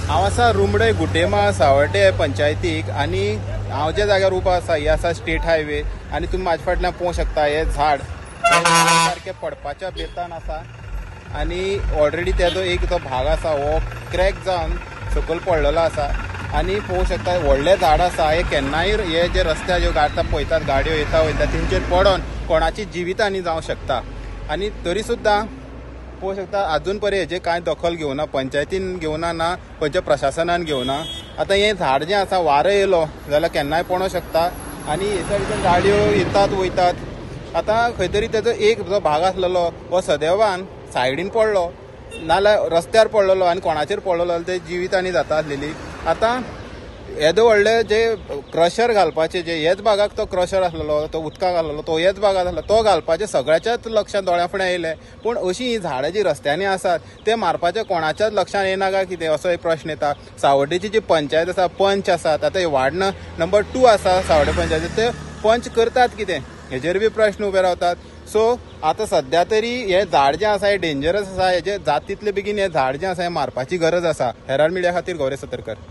हांव आसा रुमडे गुटेमा सावड्डे पंचायतीक आनी हांव ज्या जाग्यार उबो आसा ही आसा स्टेट हायवे आनी तुमी म्हाजे फाटल्यान पळोवंक शकता हे झाड सारखे पडपाच्या बेतान आसा आनी ऑलरेडी तेजो एक जो भाग आसा हो क्रॅक जावन सकयल पडलेलो आसा आनी पळोवंक शकता व्हडलें झाड आसा हे केन्नाय हे जे रस्त्यार ज्यो गाडटा पळयतात गाडयो येता वयता तेंचेर पडोन कोणाची जिवितहानी जावंक शकता आनी तरी सुद्दां पळोवंक शकता अजून पर्यंत हेजे कांय दखल घेवना पंचायतीन घेवना ना खंयच्या प्रशासनान घेवना आतां हें झाड जें आसा वारो येयलो जाल्यार केन्नाय पडोंक शकता आनी हे सायडीच्यान गाडयो येतात वयतात आतां खंय तरी तेजो एक जो भाग आसलेलो हो सदैवान सायडीन पडलो नाल्यार रस्त्यार पडलेलो आनी कोणाचेर पडलेलो जाल्यार ते जिवितहानी जाता आसलेली आतां येदो व्हडले जे क्रशर घालपाचे जे हेच भागाक तो क्रशर आसलेलो तो उदकाक आसलेलो तो हेच भागाक आसलो तो घालपाचे सगळ्याच्याच लक्षांत दोळ्या फुडें येयले पूण अशीं ही झाडां जी रस्त्यांनी आसात ते मारपाचे कोणाच्याच लक्षांत येना काय कितें असो एक प्रश्न येता सावड्डेची जी पंचायत आसा पंच आसात आतां हे वार्ड नंबर 2 आसा सावड्डे पंचायतीत ते पंच करतात कितें हेजेर बी प्रश्न उबे रावतात सो आतां सध्या तरी हे झाड जें आसा हें डेंजरस आसा हेजे जात तितले बेगीन हें झाड जें आसा हें मारपाची गरज आसा हेराल्ड मिडिया खातीर गौरव सतरकर।